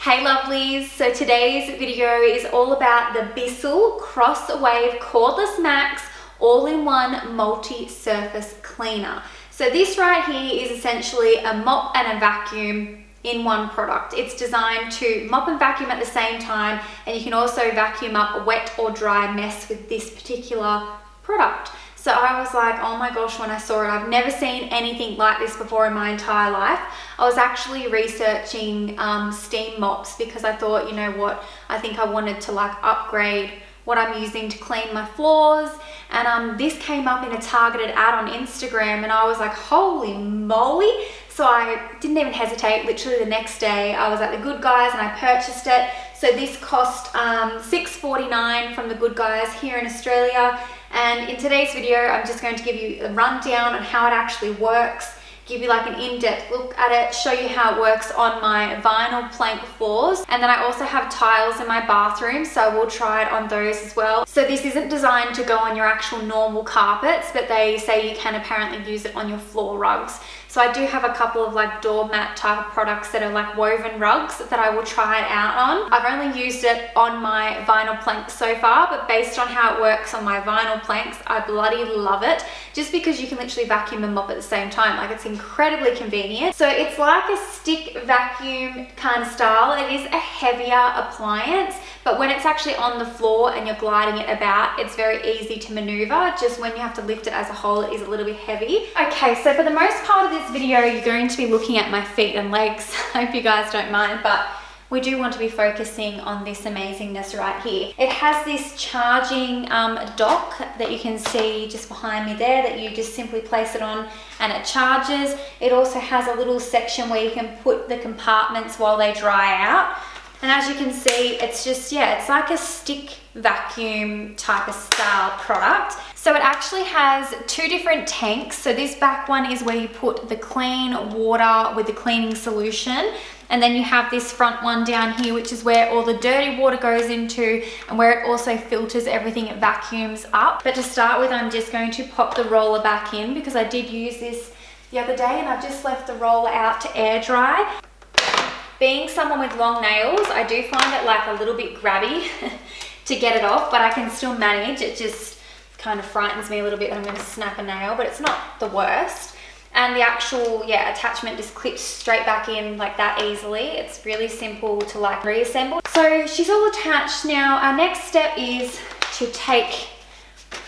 Hey lovelies, so today's video is all about the Bissell Crosswave Cordless Max all-in-one multi-surface cleaner. So this right here is essentially a mop and a vacuum in one product. It's designed to mop and vacuum at the same time, and you can also vacuum up a wet or dry mess with this particular product. So I was like, oh my gosh, when I saw it, I've never seen anything like this before in my entire life. I was actually researching steam mops because I thought, you know what, I think I wanted to like upgrade what I'm using to clean my floors. And this came up in a targeted ad on Instagram and I was like, holy moly. So I didn't even hesitate. Literally the next day I was at the Good Guys and I purchased it. So this cost $6.49 from the Good Guys here in Australia. And in today's video, I'm just going to give you a rundown on how it actually works, give you like an in-depth look at it, show you how it works on my vinyl plank floors. And then I also have tiles in my bathroom, so we'll try it on those as well. So this isn't designed to go on your actual normal carpets, but they say you can apparently use it on your floor rugs. So I do have a couple of like doormat type of products that are like woven rugs that I will try it out on. I've only used it on my vinyl planks so far, but based on how it works on my vinyl planks, I bloody love it. Just because you can literally vacuum and mop at the same time. Like, it's incredibly convenient. So it's like a stick vacuum kind of style. It is a heavier appliance, but when it's actually on the floor and you're gliding it about, it's very easy to maneuver. Just when you have to lift it as a whole, it is a little bit heavy. Okay, so for the most part of this video, you're going to be looking at my feet and legs. I hope you guys don't mind, but we do want to be focusing on this amazingness right here. It has this charging dock that you can see just behind me there that you just simply place it on and it charges. It also has a little section where you can put the compartments while they dry out. And as you can see, it's just, yeah, it's like a stick vacuum type of style product. So it actually has two different tanks. So this back one is where you put the clean water with the cleaning solution. And then you have this front one down here, which is where all the dirty water goes into and where it also filters everything, it vacuums up. But to start with, I'm just going to pop the roller back in because I did use this the other day and I've just left the roller out to air dry. Being someone with long nails, I do find it like a little bit grabby to get it off, but I can still manage. It just kind of frightens me a little bit that I'm going to snap a nail, but it's not the worst. And the actual, yeah, attachment just clips straight back in like that easily. It's really simple to like reassemble. So she's all attached now. Our next step is to take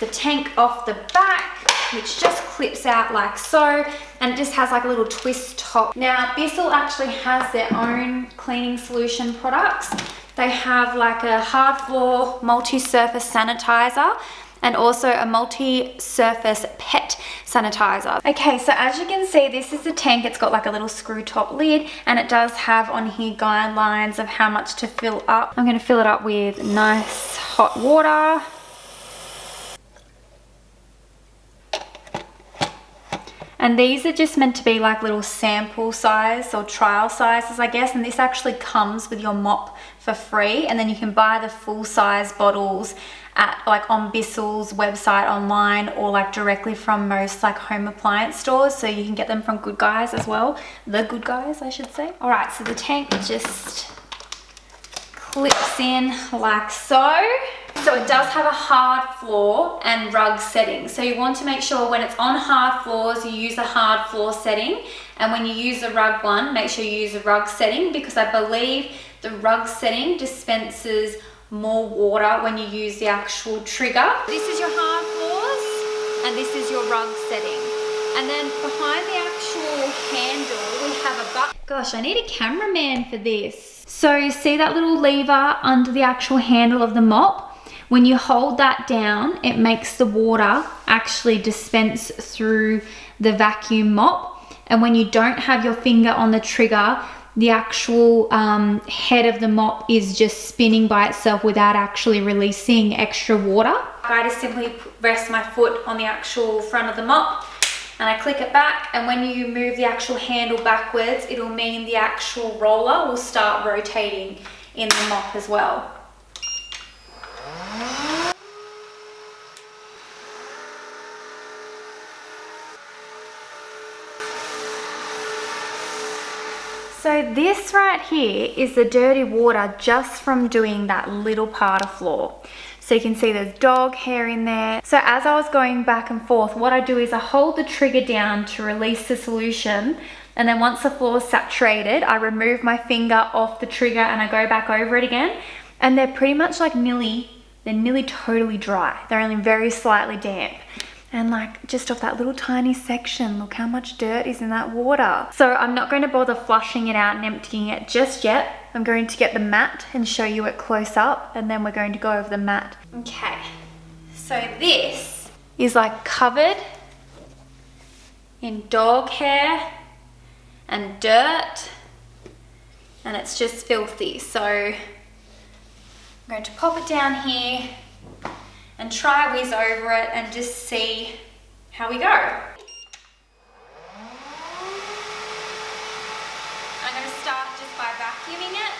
the tank off the back, which just clips out like so, and it just has like a little twist top. Now Bissell actually has their own cleaning solution products. They have like a hard floor multi-surface sanitizer and also a multi-surface pet sanitizer. Okay, so as you can see, this is the tank. It's got like a little screw top lid and it does have on here guidelines of how much to fill up. I'm gonna fill it up with nice hot water. And these are just meant to be like little sample size or trial sizes, I guess. And this actually comes with your mop for free. And then you can buy the full size bottles at like on Bissell's website online or like directly from most like home appliance stores. So you can get them from Good Guys as well. The Good Guys, I should say. All right, so the tank just clips in like so. So it does have a hard floor and rug setting. So you want to make sure when it's on hard floors, you use a hard floor setting. And when you use the rug one, make sure you use a rug setting because I believe the rug setting dispenses more water when you use the actual trigger. This is your hard floors and this is your rug setting. And then behind the actual handle, we have a button. Gosh, I need a cameraman for this. So you see that little lever under the actual handle of the mop? When you hold that down, it makes the water actually dispense through the vacuum mop. And when you don't have your finger on the trigger, the actual head of the mop is just spinning by itself without actually releasing extra water. I just simply rest my foot on the actual front of the mop and I click it back, and when you move the actual handle backwards, it'll mean the actual roller will start rotating in the mop as well. So this right here is the dirty water just from doing that little part of floor. So you can see there's dog hair in there. So as I was going back and forth, what I do is I hold the trigger down to release the solution. And then once the floor is saturated, I remove my finger off the trigger and I go back over it again. And they're pretty much like they're nearly totally dry. They're only very slightly damp. And like just off that little tiny section, look how much dirt is in that water. So I'm not going to bother flushing it out and emptying it just yet. I'm going to get the mat and show you it close up, and then we're going to go over the mat. Okay, so this is like covered in dog hair and dirt, and it's just filthy. So I'm going to pop it down here and try whiz over it and just see how we go. I'm going to start just by vacuuming it.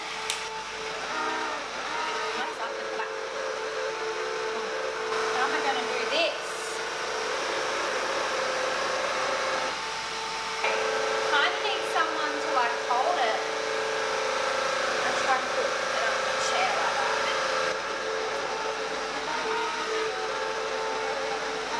How am I going to do this? Kind of need someone to like hold it. I'll try to put it on the chair like that.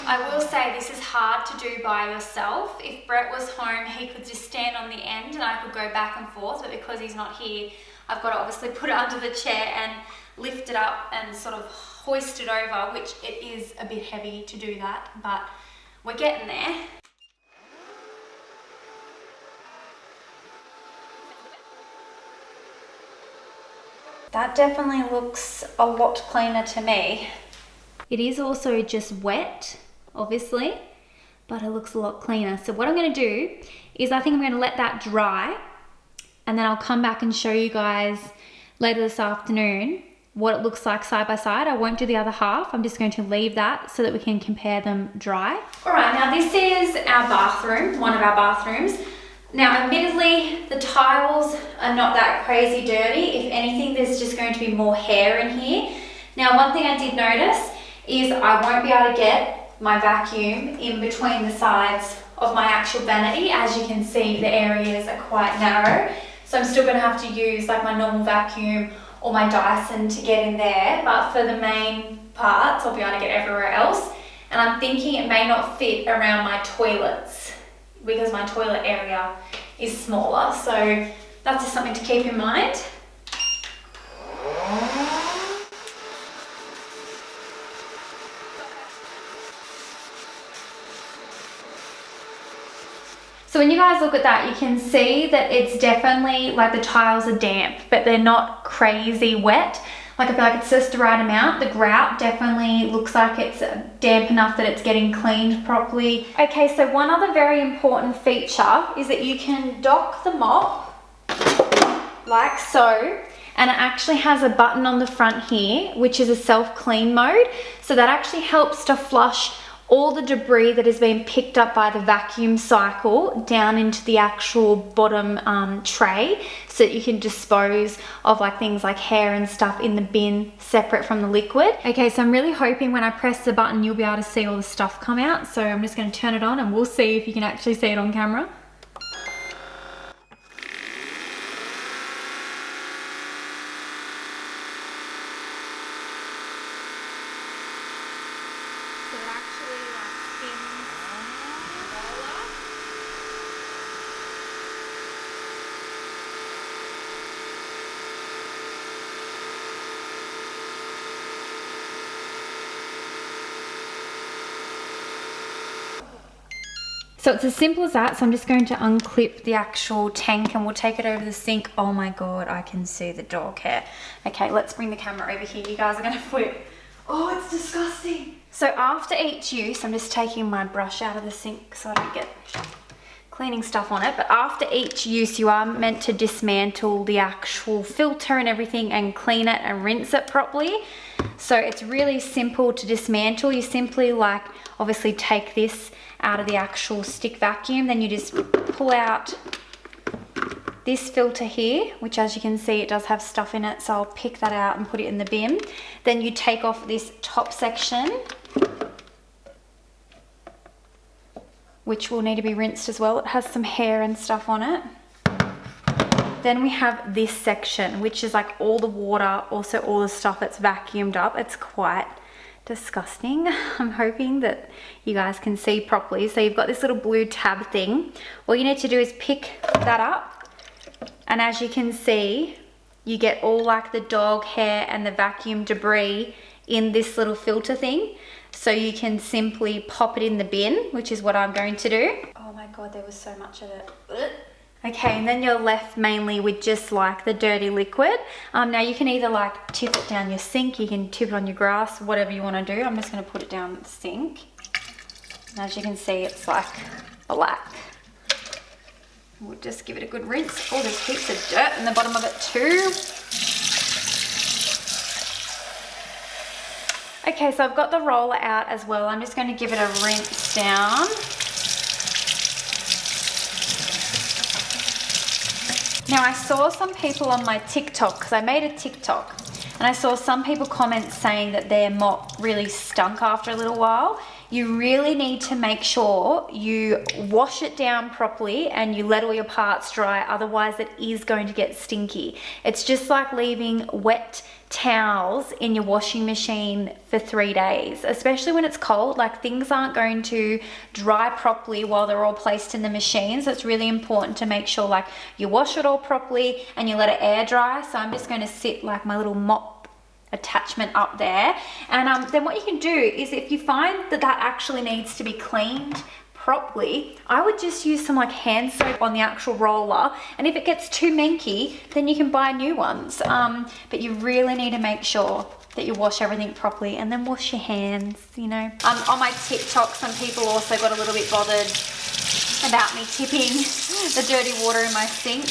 I will say this is hard to do by yourself. If Brett was home, he could just stand on the end and I could go back and forth, but because he's not here, I've got to obviously put it under the chair and lift it up and sort of hoist it over, which it is a bit heavy to do that, but we're getting there. That definitely looks a lot cleaner to me. It is also just wet, obviously, but it looks a lot cleaner. So what I'm going to do is I think I'm going to let that dry, and then I'll come back and show you guys later this afternoon what it looks like side by side. I won't do the other half. I'm just going to leave that so that we can compare them dry. All right, now this is our bathroom, one of our bathrooms. Now, admittedly, the tiles are not that crazy dirty. If anything, there's just going to be more hair in here. Now, one thing I did notice is I won't be able to get my vacuum in between the sides of my actual vanity. As you can see, the areas are quite narrow. So I'm still gonna have to use like my normal vacuum or my Dyson to get in there. But for the main parts, I'll be able to get everywhere else. And I'm thinking it may not fit around my toilets because my toilet area is smaller. So that's just something to keep in mind. So when you guys look at that, you can see that it's definitely like the tiles are damp, but they're not crazy wet. Like I feel like it's just the right amount. The grout definitely looks like it's damp enough that it's getting cleaned properly. Okay, so one other very important feature is that you can dock the mop like so, and it actually has a button on the front here, which is a self-clean mode. So that actually helps to flush all the debris that has been picked up by the vacuum cycle down into the actual bottom tray, so that you can dispose of like things like hair and stuff in the bin separate from the liquid. Okay, so I'm really hoping when I press the button you'll be able to see all the stuff come out. So I'm just going to turn it on and we'll see if you can actually see it on camera. So it's as simple as that. So I'm just going to unclip the actual tank and we'll take it over the sink. Oh my God, I can see the dog hair. Okay, let's bring the camera over here. You guys are gonna flip. Oh, it's disgusting. So after each use, I'm just taking my brush out of the sink so I don't get cleaning stuff on it. But after each use, you are meant to dismantle the actual filter and everything and clean it and rinse it properly. So it's really simple to dismantle. You simply like obviously take this out of the actual stick vacuum, then you just pull out this filter here, which as you can see it does have stuff in it, so I'll pick that out and put it in the bin. Then you take off this top section, which will need to be rinsed as well. It has some hair and stuff on it. Then we have this section, which is like all the water, also all the stuff that's vacuumed up. It's quite disgusting. I'm hoping that you guys can see properly. So you've got this little blue tab thing. All you need to do is pick that up, and as you can see, you get all like the dog hair and the vacuum debris in this little filter thing. So you can simply pop it in the bin, which is what I'm going to do. Oh my God, there was so much of it. Okay, and then you're left mainly with just like the dirty liquid. Now you can either like tip it down your sink, you can tip it on your grass, whatever you want to do. I'm just going to put it down the sink. And as you can see, it's like black. We'll just give it a good rinse. Oh, there's heaps of dirt in the bottom of it too. Okay, so I've got the roller out as well. I'm just going to give it a rinse down. Now I saw some people on my TikTok, because I made a TikTok, and I saw some people comment saying that their mop really stunk after a little while. You really need to make sure you wash it down properly and you let all your parts dry, otherwise it is going to get stinky. It's just like leaving wet towels in your washing machine for 3 days, especially when it's cold. Like, things aren't going to dry properly while they're all placed in the machine. So it's really important to make sure like you wash it all properly and you let it air dry. So I'm just going to sit like my little mop attachment up there, and then what you can do is, if you find that that actually needs to be cleaned properly, I would just use some like hand soap on the actual roller, and if it gets too manky, then you can buy new ones. But you really need to make sure that you wash everything properly, and then wash your hands, you know. On my TikTok, some people also got a little bit bothered about me tipping the dirty water in my sink,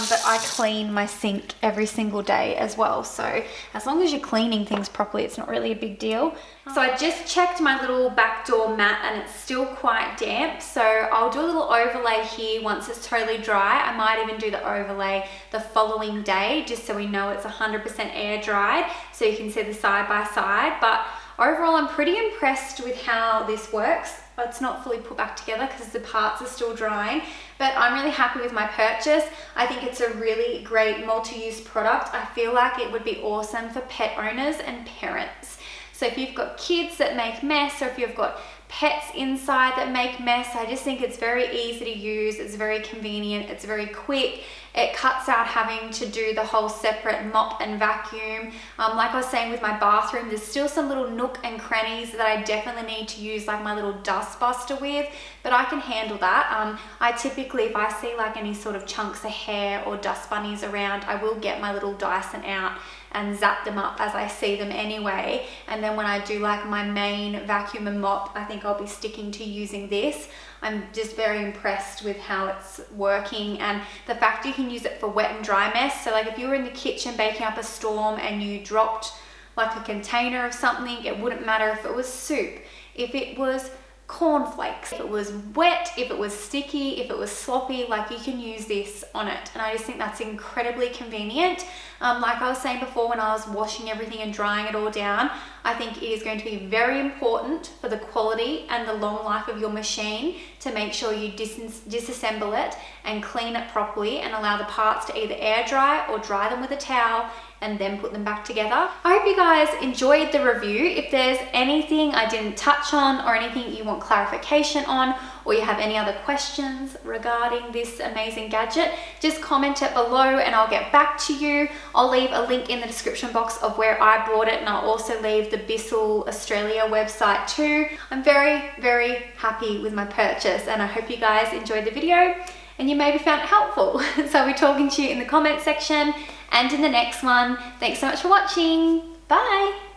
but I clean my sink every single day as well. So as long as you're cleaning things properly, it's not really a big deal. So I just checked my little back door mat, and it's still quite damp. So I'll do a little overlay here once it's totally dry. I might even do the overlay the following day, just so we know it's 100% air dried, so you can see the side by side. But overall, I'm pretty impressed with how this works. It's not fully put back together because the parts are still drying, but I'm really happy with my purchase. I think it's a really great multi-use product. I feel like it would be awesome for pet owners and parents. So if you've got kids that make mess, or if you've got pets inside that make mess, I just think it's very easy to use. It's very convenient. It's very quick. It cuts out having to do the whole separate mop and vacuum. Like I was saying with my bathroom, there's still some little nook and crannies that I definitely need to use like my little dust buster with, but I can handle that. I typically, if I see like any sort of chunks of hair or dust bunnies around, I will get my little Dyson out and zap them up as I see them anyway. And then when I do like my main vacuum and mop, I think I'll be sticking to using this. I'm just very impressed with how it's working, and the fact you can use it for wet and dry mess. So like if you were in the kitchen baking up a storm and you dropped like a container of something, it wouldn't matter if it was soup, if it was cornflakes, if it was wet, if it was sticky, if it was sloppy, like you can use this on it. And I just think that's incredibly convenient. Like I was saying before, when I was washing everything and drying it all down, I think it is going to be very important for the quality and the long life of your machine to make sure you disassemble it and clean it properly, and allow the parts to either air dry or dry them with a towel and then put them back together. I hope you guys enjoyed the review. If there's anything I didn't touch on, or anything you want clarification on, or you have any other questions regarding this amazing gadget, just comment it below and I'll get back to you. I'll leave a link in the description box of where I bought it, and I'll also leave the Bissell Australia website too. I'm very, very happy with my purchase, and I hope you guys enjoyed the video and you maybe found it helpful. So I'll be talking to you in the comment section and in the next one. Thanks so much for watching. Bye.